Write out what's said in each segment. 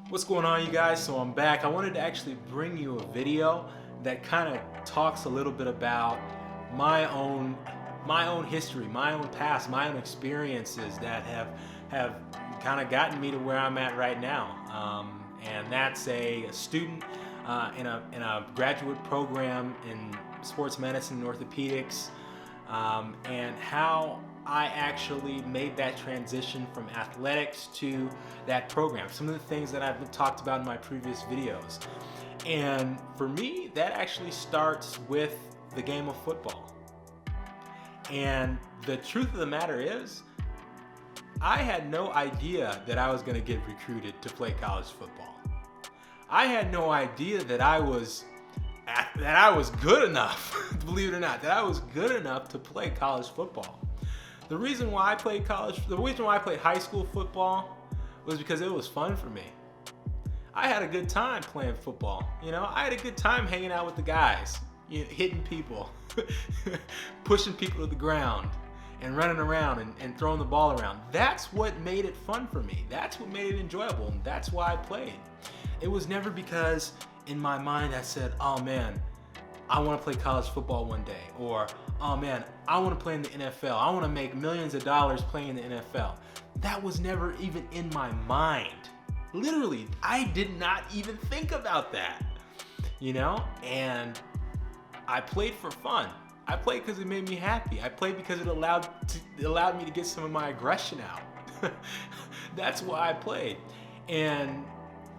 What's going on, you guys? So I'm back. I wanted to actually bring you a video that kind of talks a little bit about my own history, my own past, my own experiences that have kind of gotten me to where I'm at right now. And that's a student in a graduate program in sports medicine and orthopedics, and how I actually made that transition from athletics to that program. Some of the things that I've talked about in my previous videos. And for me, that actually starts with the game of football. And the truth of the matter is, I had no idea that I was going to get recruited to play college football. I had no idea that I was good enough, believe it or not, that I was good enough to play college football. The reason why I played high school football was because it was fun for me. I had a good time playing football. I had a good time hanging out with the guys, hitting people, pushing people to the ground, and running around and throwing the ball around. That's what made it fun for me. That's what made it enjoyable, and that's why I played. It was never because in my mind I said, oh man, I want to play college football one day, or oh man, I want to play in the NFL. I want to make millions of dollars playing in the NFL. That was never even in my mind. Literally, I did not even think about that, and I played for fun. I played because it made me happy. I played because it allowed me to get some of my aggression out. That's why I played. And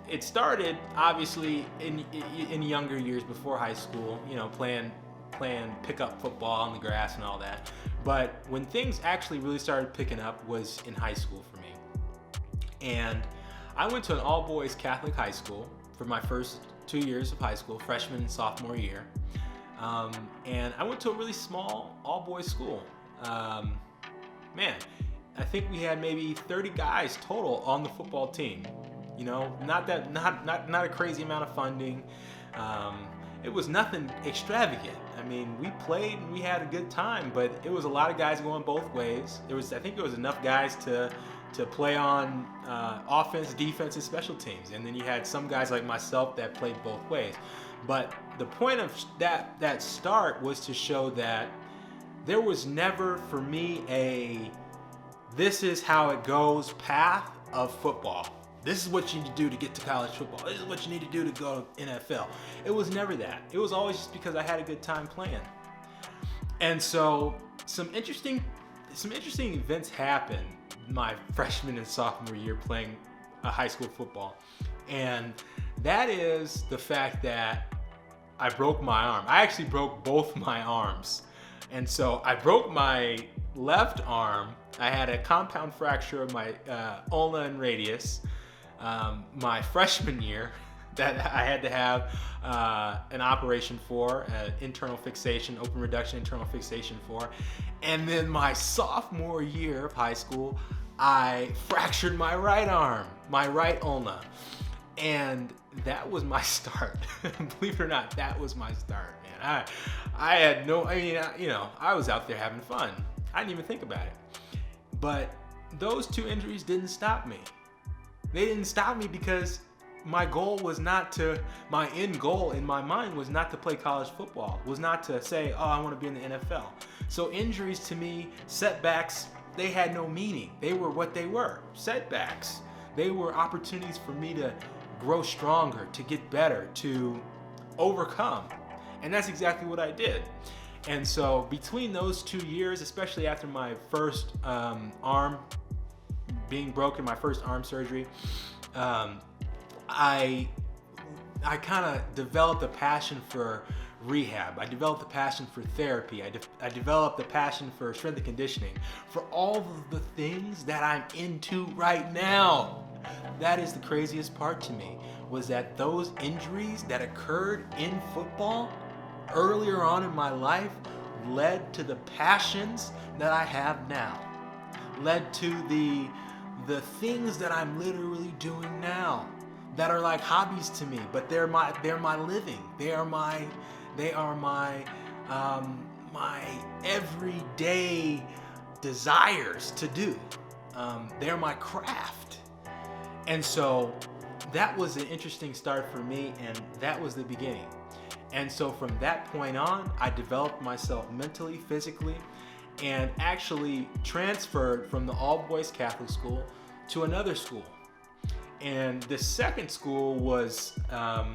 it started obviously in younger years before high school, playing pickup football on the grass and all that. But when things actually really started picking up was in high school for me. And I went to an all-boys Catholic high school for my first 2 years of high school, freshman and sophomore year. And I went to a really small all-boys school. Man, I think we had maybe 30 guys total on the football team. Not a crazy amount of funding. It was nothing extravagant. I mean, we played and we had a good time, but it was a lot of guys going both ways. I think there was enough guys to play on offense, defense, and special teams. And then you had some guys like myself that played both ways. But the point of that start was to show that there was never for me this is how it goes path of football. This is what you need to do to get to college football. This is what you need to do to go to NFL. It was never that. It was always just because I had a good time playing. And so some interesting events happened my freshman and sophomore year playing high school football. And that is the fact that I broke my arm. I actually broke both my arms. And so I broke my left arm. I had a compound fracture of my ulna and radius. My freshman year that I had to have an operation for, internal fixation, open reduction internal fixation for. And then my sophomore year of high school, I fractured my right arm, my right ulna. And that was my start. Believe it or not, that was my start, man. I was out there having fun. I didn't even think about it. But those two injuries didn't stop me. They didn't stop me because my end goal in my mind was not to play college football, was not to say, oh, I want to be in the NFL. So injuries to me, setbacks, they had no meaning. They were what they were, setbacks. They were opportunities for me to grow stronger, to get better, to overcome. And that's exactly what I did. And so between those 2 years, especially after my first arm being broken, my first arm surgery, I kind of developed a passion for rehab. I developed a passion for therapy. I developed a passion for strength and conditioning, for all of the things that I'm into right now. That is the craziest part to me, was that those injuries that occurred in football earlier on in my life led to the passions that I have now, led to the things that I'm literally doing now that are like hobbies to me, but they're my living. They are my my everyday desires to do. They're my craft. And so that was an interesting start for me, and that was the beginning. And so from that point on, I developed myself mentally, physically, and actually transferred from the all-boys Catholic school to another school. And the second school was a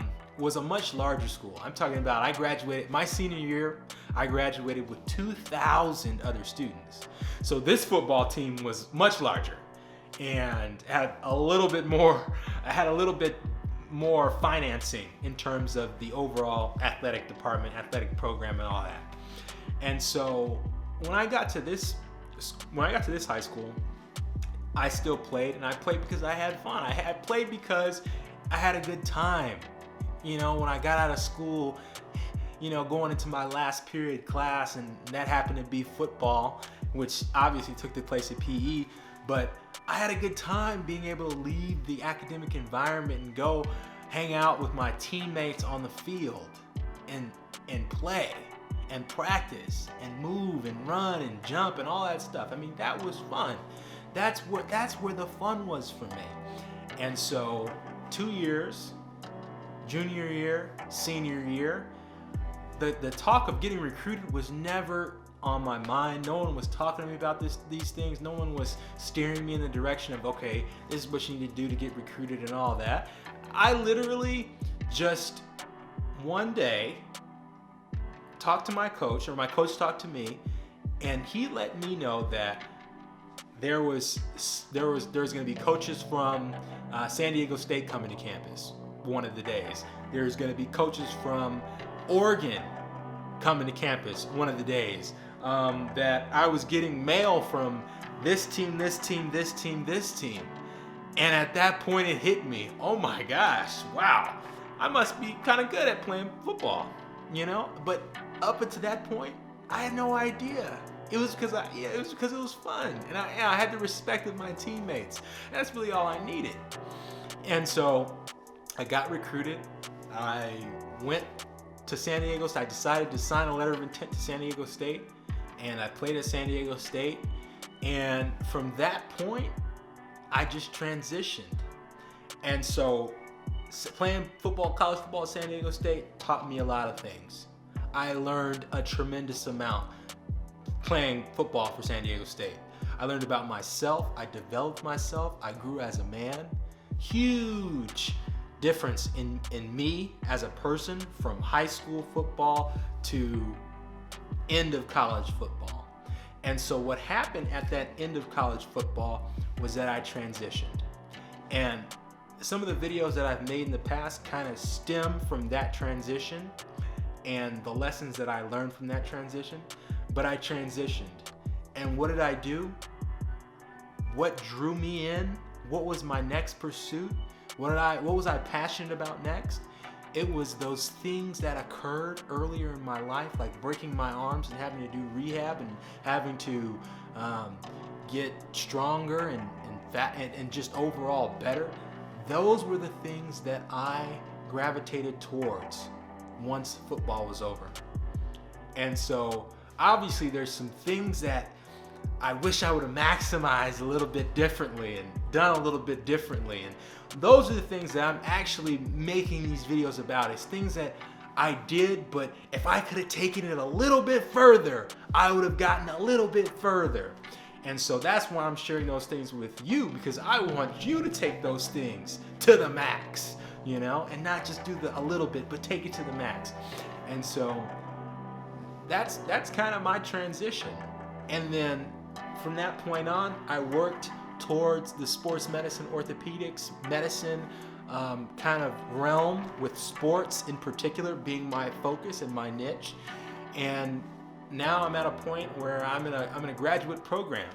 much larger school. I'm talking about, I graduated, my senior year, I graduated with 2,000 other students. So this football team was much larger and had a little bit more financing in terms of the overall athletic department, athletic program, and all that. And so when I got to this high school, I still played, and I played because I had fun. I played because I had a good time. You know, when I got out of school, you know, going into my last period class, and that happened to be football, which obviously took the place of PE, but I had a good time being able to leave the academic environment and go hang out with my teammates on the field and play and practice and move and run and jump and all that stuff. I mean, that was fun. That's where the fun was for me. And so 2 years, junior year, senior year, the talk of getting recruited was never on my mind. No one was talking to me about these things. No one was steering me in the direction of, okay, this is what you need to do to get recruited and all that. I literally just one day talked to my coach, or my coach talked to me, and he let me know that there was going to be coaches from San Diego State coming to campus one of the days. There's going to be coaches from Oregon coming to campus one of the days. That I was getting mail from this team, this team, this team, this team. And at that point it hit me, oh my gosh, wow, I must be kind of good at playing football, you know? But up until that point, I had no idea. It was because it was fun, and I had the respect of my teammates. And that's really all I needed. And so I got recruited. I went to San Diego State. I decided to sign a letter of intent to San Diego State, and I played at San Diego State. And from that point, I just transitioned. And so playing football, college football at San Diego State taught me a lot of things. I learned a tremendous amount playing football for San Diego State. I learned about myself. I developed myself. I grew as a man. Huge difference in me as a person from high school football to end of college football. And so what happened at that end of college football was that I transitioned. And some of the videos that I've made in the past kind of stem from that transition and the lessons that I learned from that transition. But I transitioned. And what did I do? What drew me in? What was my next pursuit? What was I passionate about next? It was those things that occurred earlier in my life, like breaking my arms and having to do rehab and having to get stronger and fat and just overall better. Those were the things that I gravitated towards once football was over. And so obviously there's some things that I wish I would have maximized a little bit differently and done a little bit differently. And those are the things that I'm actually making these videos about. It's things that I did, but if I could have taken it a little bit further, I would have gotten a little bit further. And so that's why I'm sharing those things with you, because I want you to take those things to the max, you know, and not just do a little bit, but take it to the max. And so that's kind of my transition. And then from that point on, I worked towards the sports medicine, orthopedics, medicine kind of realm, with sports in particular being my focus and my niche. And now I'm at a point where I'm in a graduate program,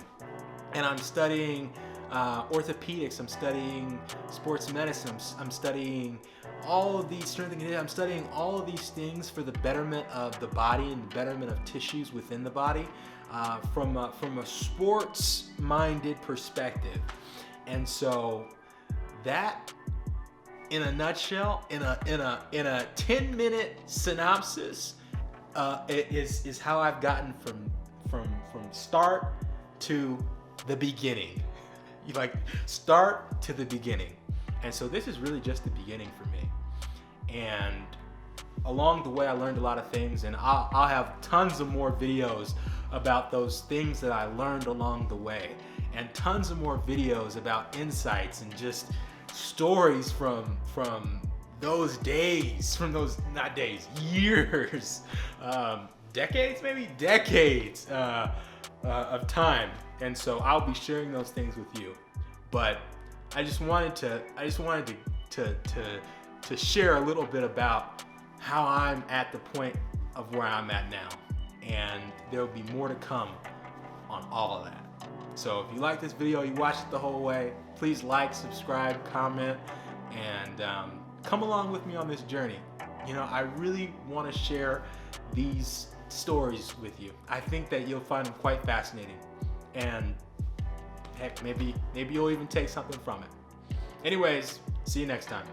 and I'm studying orthopedics, I'm studying sports medicine, I'm studying all of these strength and conditioning. I'm studying all of these things for the betterment of the body and the betterment of tissues within the body, from a sports-minded perspective. And so that, in a nutshell, in a 10-minute synopsis, is how I've gotten from start to the beginning. You like start to the beginning. And so this is really just the beginning for me. And along the way, I learned a lot of things, and I'll have tons of more videos about those things that I learned along the way, and tons of more videos about insights and just stories from those days, from those, not days, years, decades of time. And so I'll be sharing those things with you. But I just wanted to share a little bit about how I'm at the point of where I'm at now. And there will be more to come on all of that. So if you like this video, you watched it the whole way, please like, subscribe, comment, and come along with me on this journey. You know, I really want to share these stories with you. I think that you'll find them quite fascinating. And heck, maybe you'll even take something from it. Anyways, see you next time.